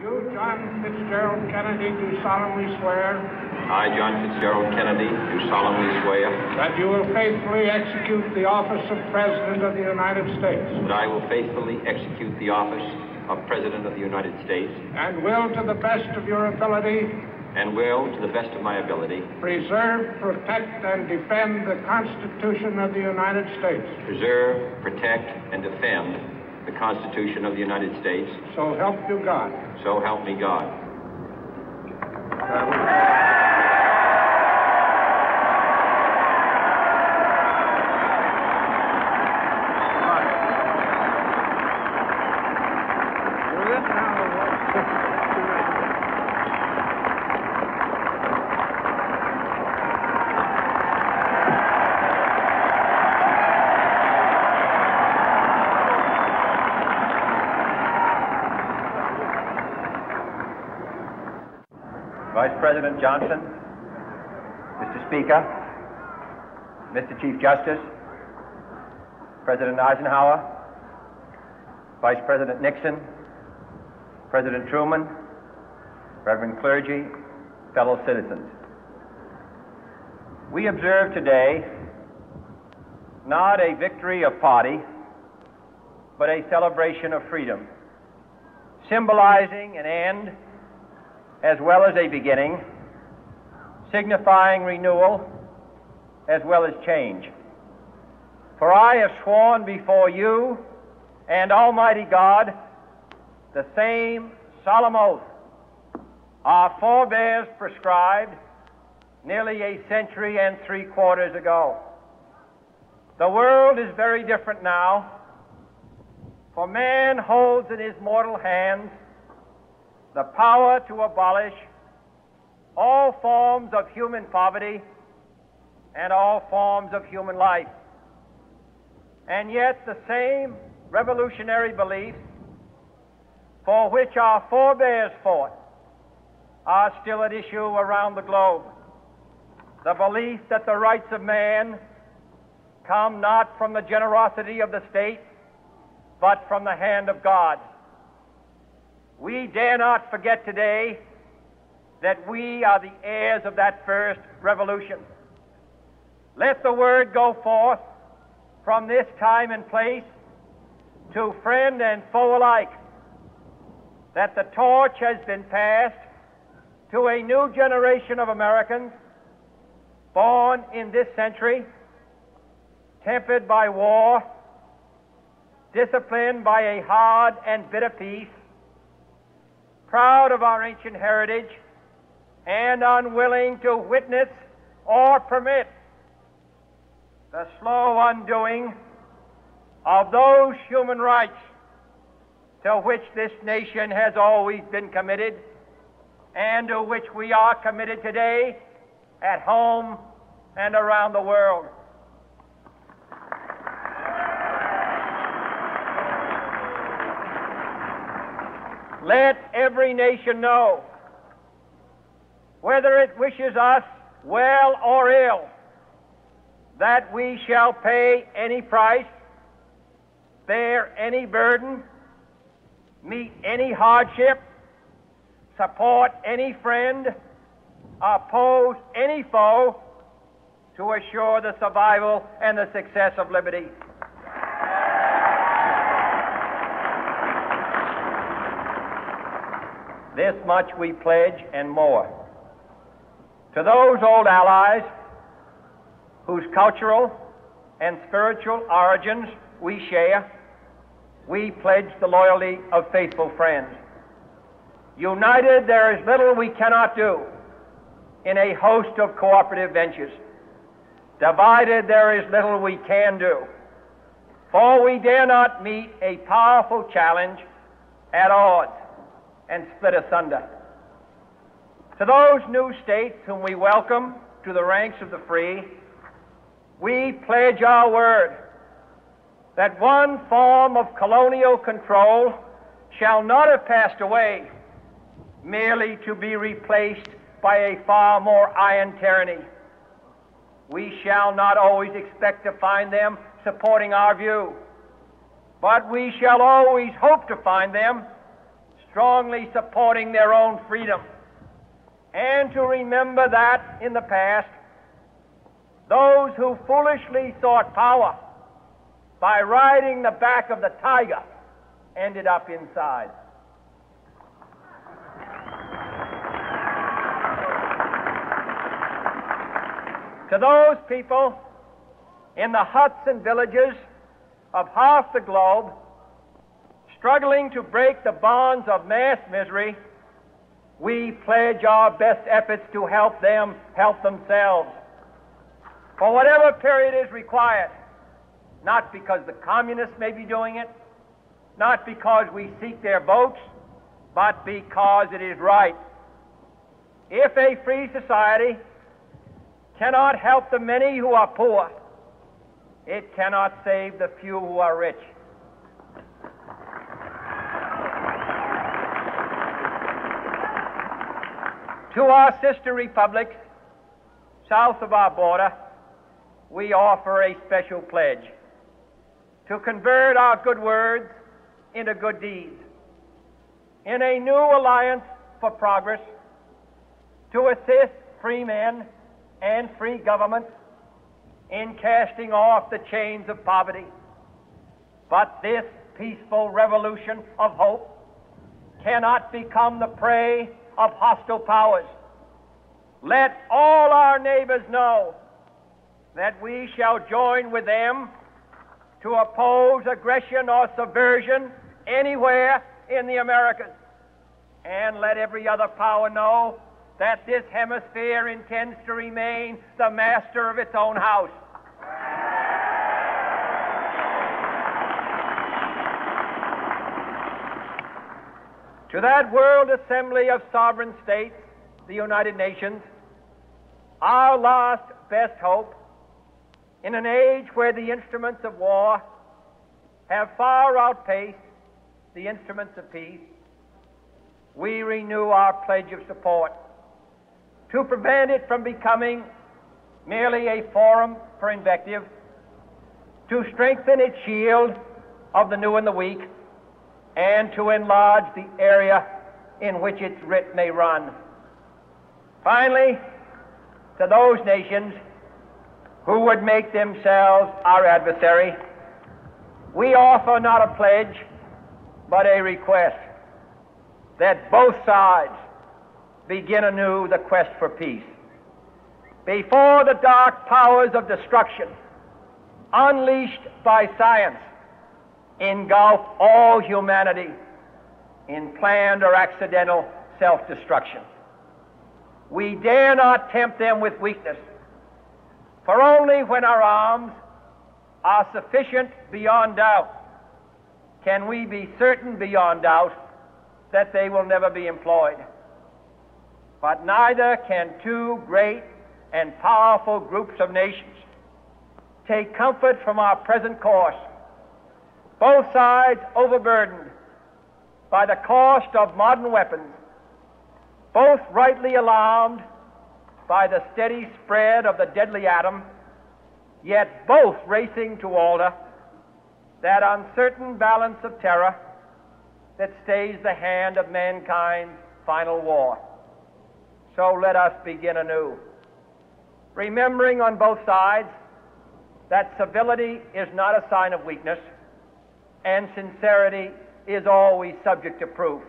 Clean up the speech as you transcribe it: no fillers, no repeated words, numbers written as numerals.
You, John Fitzgerald Kennedy, do solemnly swear. I, John Fitzgerald Kennedy, do solemnly swear. That you will faithfully execute the office of President of the United States. That I will faithfully execute the office of President of the United States. And will, to the best of your ability. And will, to the best of my ability. Preserve, protect, and defend the Constitution of the United States. Preserve, protect, and defend the Constitution of the United States. So help you God. So help me God. Vice President Johnson, Mr. Speaker, Mr. Chief Justice, President Eisenhower, Vice President Nixon, President Truman, Reverend clergy, fellow citizens. We observe today not a victory of party, but a celebration of freedom, symbolizing an end as well as a beginning, signifying renewal as well as change. For I have sworn before you and Almighty God the same solemn oath our forebears prescribed nearly a century and 3/4 ago. The world is very different now, for man holds in his mortal hands the power to abolish all forms of human poverty and all forms of human life. And yet the same revolutionary beliefs for which our forebears fought are still at issue around the globe. The belief that the rights of man come not from the generosity of the state, but from the hand of God. We dare not forget today that we are the heirs of that first revolution. Let the word go forth from this time and place to friend and foe alike that the torch has been passed to a new generation of Americans born in this century, tempered by war, disciplined by a hard and bitter peace, proud of our ancient heritage, and unwilling to witness or permit the slow undoing of those human rights to which this nation has always been committed and to which we are committed today at home and around the world. Let every nation know, whether it wishes us well or ill, that we shall pay any price, bear any burden, meet any hardship, support any friend, oppose any foe, to assure the survival and the success of liberty. This much we pledge and more. To those old allies whose cultural and spiritual origins we share, we pledge the loyalty of faithful friends. United, there is little we cannot do in a host of cooperative ventures. Divided, there is little we can do, for we dare not meet a powerful challenge at odds and split asunder. To those new states whom we welcome to the ranks of the free, we pledge our word that one form of colonial control shall not have passed away merely to be replaced by a far more iron tyranny. We shall not always expect to find them supporting our view, but we shall always hope to find them strongly supporting their own freedom, and to remember that in the past, those who foolishly sought power by riding the back of the tiger ended up inside. To those people in the huts and villages of half the globe struggling to break the bonds of mass misery, we pledge our best efforts to help them help themselves for whatever period is required, not because the communists may be doing it, not because we seek their votes, but because it is right. If a free society cannot help the many who are poor, it cannot save the few who are rich. To our sister republics south of our border, we offer a special pledge to convert our good words into good deeds, in a new alliance for progress, to assist free men and free governments in casting off the chains of poverty. But this peaceful revolution of hope cannot become the prey of hostile powers. Let all our neighbors know that we shall join with them to oppose aggression or subversion anywhere in the Americas. And let every other power know that this hemisphere intends to remain the master of its own house. To that World Assembly of Sovereign States, the United Nations, our last best hope, in an age where the instruments of war have far outpaced the instruments of peace, we renew our pledge of support to prevent it from becoming merely a forum for invective, to strengthen its shield of the new and the weak, and to enlarge the area in which its writ may run. Finally, to those nations who would make themselves our adversary, we offer not a pledge, but a request that both sides begin anew the quest for peace. Before the dark powers of destruction, unleashed by science, engulf all humanity in planned or accidental self-destruction, we dare not tempt them with weakness, for only when our arms are sufficient beyond doubt can we be certain beyond doubt that they will never be employed. But neither can two great and powerful groups of nations take comfort from our present course, both sides overburdened by the cost of modern weapons, both rightly alarmed by the steady spread of the deadly atom, yet both racing to alter that uncertain balance of terror that stays the hand of mankind's final war. So let us begin anew, remembering on both sides that civility is not a sign of weakness, and sincerity is always subject to proof.